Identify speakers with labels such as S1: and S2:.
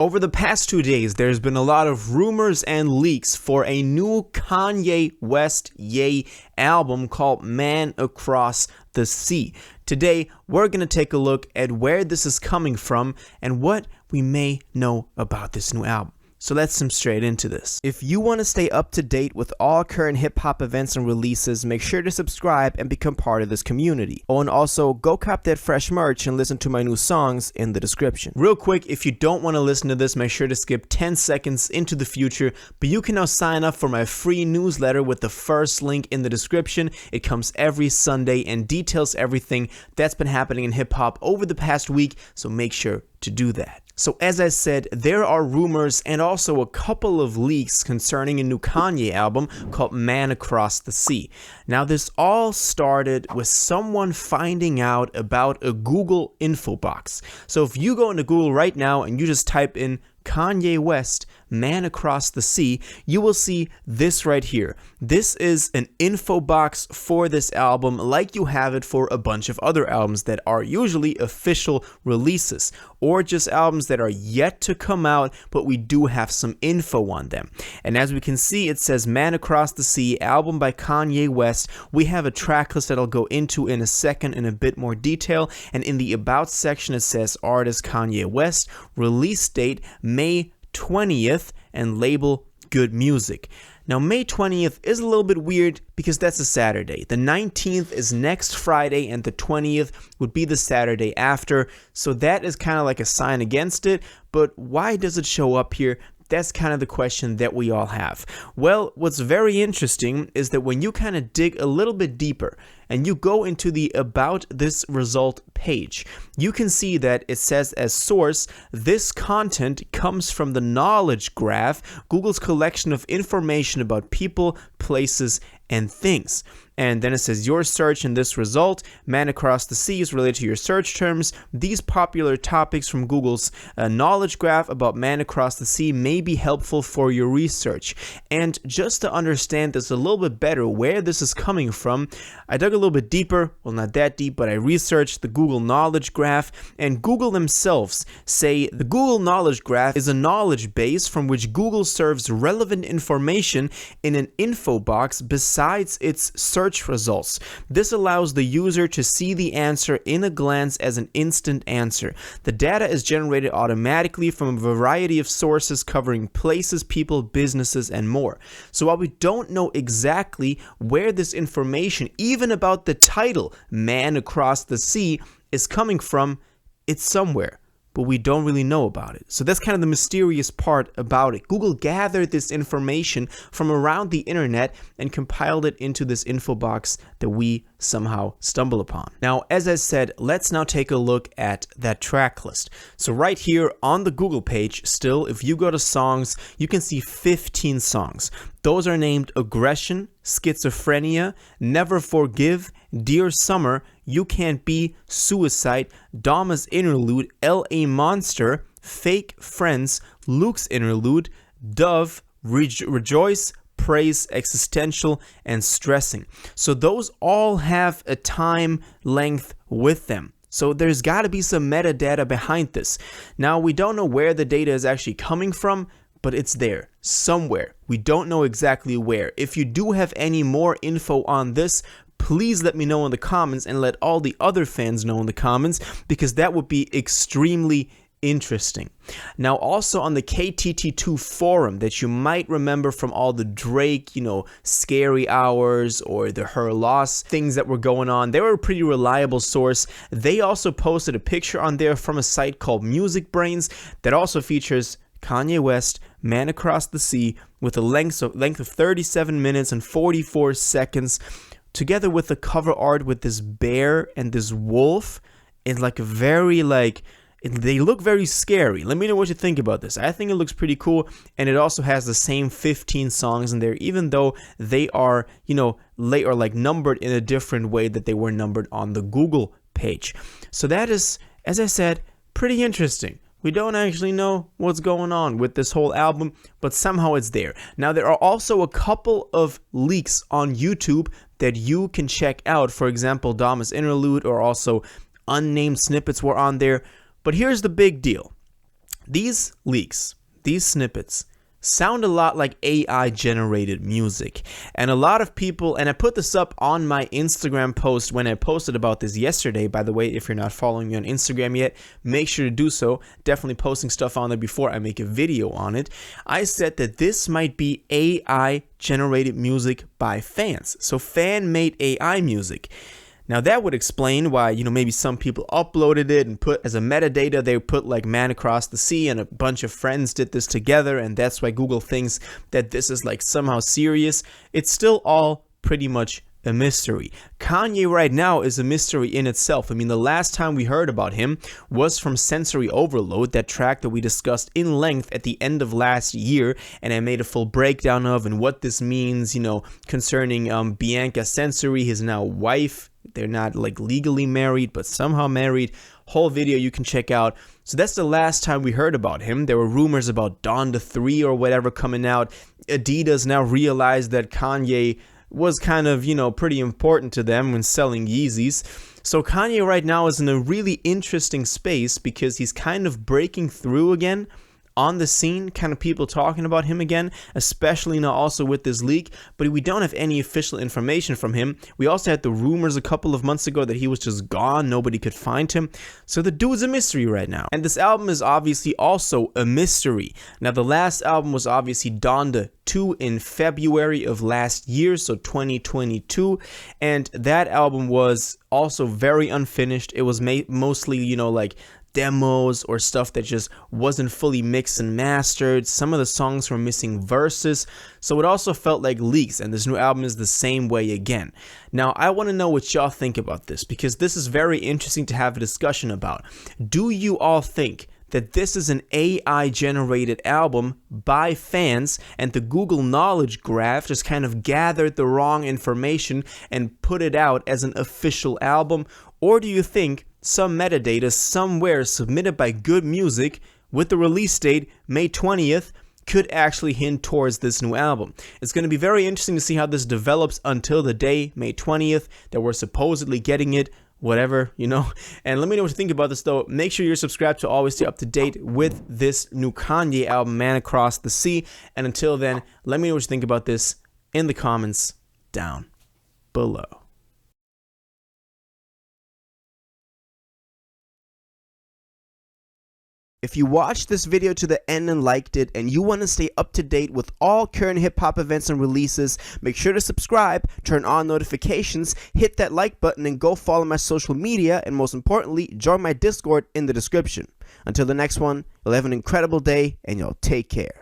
S1: Over the past 2 days, there's been a lot of rumors and leaks for a new Kanye West Ye album called Man Across the Sea. Today, we're going to take a look at where this is coming from and what we may know about this new album. So let's jump straight into this. If you want to stay up to date with all current hip-hop events and releases, make sure to subscribe and become part of this community. Oh, and also, go cop that fresh merch and listen to my new songs in the description. Real quick, if you don't want to listen to this, make sure to skip 10 seconds into the future, but you can now sign up for my free newsletter with the first link in the description. It comes every Sunday and details everything that's been happening in hip-hop over the past week, so make sure to do that. So as I said, there are rumors and also a couple of leaks concerning a new Kanye album called Man Across the Sea. Now this all started with someone finding out about a Google info box. So if you go into Google right now and you just type in Kanye West, Man Across the Sea, you will see this right here. This is an info box for this album, like you have it for a bunch of other albums that are usually official releases, or just albums that are yet to come out, but we do have some info on them. And as we can see, it says Man Across the Sea, album by Kanye West. We have a track list that I'll go into in a second in a bit more detail, and in the About section it says Artist Kanye West, release date May 20th, and label Good Music. Now May 20th is a little bit weird because that's a Saturday. The 19th is next Friday and the 20th would be the Saturday after, so that is kind of like a sign against it. But why does it show up here? That's kind of the question that we all have. Well, what's very interesting is that when you kind of dig a little bit deeper and you go into the About This Result page, you can see that it says as source, this content comes from the Knowledge Graph, Google's collection of information about people, places, and things. And then it says your search in this result, Man Across the Sea, is related to your search terms. These popular topics from Google's knowledge graph about Man Across the Sea may be helpful for your research. And just to understand this a little bit better, where this is coming from, I dug a little bit deeper, well not that deep, but I researched the Google knowledge graph, and Google themselves say the Google knowledge graph is a knowledge base from which Google serves relevant information in an info box besides its search results. This allows the user to see the answer in a glance as an instant answer. The data is generated automatically from a variety of sources covering places, people, businesses, and more. So while we don't know exactly where this information, even about the title, Man Across the Sea, is coming from, it's somewhere, but we don't really know about it. So that's kind of the mysterious part about it. Google gathered this information from around the internet and compiled it into this info box that we somehow stumble upon. Now, as I said, let's now take a look at that track list. So right here on the Google page, still, if you go to songs, you can see 15 songs. Those are named Aggression, Schizophrenia, Never Forgive, Dear Summer, You Can't Be, Suicide, Dama's Interlude, L.A. Monster, Fake Friends, Luke's Interlude, Dove, Rejoice, Praise, Existential, and Stressing. So those all have a time length with them. So there's got to be some metadata behind this. Now, we don't know where the data is actually coming from, but it's there somewhere. We don't know exactly where. If you do have any more info on this, please let me know in the comments and let all the other fans know in the comments, because that would be extremely interesting. Now, also on the KTT2 forum that you might remember from all the Drake, scary hours or the Her Loss things that were going on, they were a pretty reliable source. They also posted a picture on there from a site called Music Brains that also features Kanye West, Man Across the Sea, with a length of 37 minutes and 44 seconds, together with the cover art with this bear and this wolf. It's like a very they look very scary. Let me know what you think about this. I think it looks pretty cool, and it also has the same 15 songs in there, even though they are, late or numbered in a different way that they were numbered on the Google page. So that is, as I said, pretty interesting. We don't actually know what's going on with this whole album, but somehow it's there. Now, there are also a couple of leaks on YouTube that you can check out. For example, Dama's Interlude, or also unnamed snippets were on there. But here's the big deal. These leaks, these snippets, sound a lot like AI generated music. And a lot of people, and I put this up on my Instagram post when I posted about this yesterday. By the way, if you're not following me on Instagram yet, make sure to do so. Definitely posting stuff on there before I make a video on it. I said that this might be AI generated music by fans. So fan-made AI music. Now that would explain why, maybe some people uploaded it and put as a metadata, they put like Man Across the Sea and a bunch of friends did this together, and that's why Google thinks that this is like somehow serious. It's still all pretty much a mystery. Kanye right now is a mystery in itself. I mean, the last time we heard about him was from Sensory Overload, that track that we discussed in length at the end of last year, and I made a full breakdown of and what this means, concerning Bianca Sensory, his now wife. They're not like legally married, but somehow married. Whole video you can check out. So that's the last time we heard about him. There were rumors about Donda 3 or whatever coming out. Adidas now realized that Kanye was kind of, pretty important to them when selling Yeezys. So Kanye right now is in a really interesting space because he's kind of breaking through again on the scene, kind of people talking about him again, especially now also with this leak, but we don't have any official information from him. We also had the rumors a couple of months ago that he was just gone, nobody could find him. So the dude's a mystery right now. And this album is obviously also a mystery. Now the last album was obviously Donda 2 in February of last year, so 2022, and that album was also very unfinished. It was mostly, like demos or stuff that just wasn't fully mixed and mastered. Some of the songs were missing verses, so it also felt like leaks, and this new album is the same way again. Now I want to know what y'all think about this, because this is very interesting to have a discussion about. Do you all think that this is an AI generated album by fans and the Google Knowledge Graph just kind of gathered the wrong information and put it out as an official album? Or do you think some metadata somewhere submitted by Good Music with the release date May 20th could actually hint towards this new album? It's going to be very interesting to see how this develops until the day, May 20th, that we're supposedly getting it, whatever, And let me know what you think about this, though. Make sure you're subscribed to always stay up to date with this new Kanye album, Man Across the Sea. And until then, let me know what you think about this in the comments down below. If you watched this video to the end and liked it, and you want to stay up to date with all current hip-hop events and releases, make sure to subscribe, turn on notifications, hit that like button, and go follow my social media, and most importantly, join my Discord in the description. Until the next one, you'll have an incredible day, and y'all take care.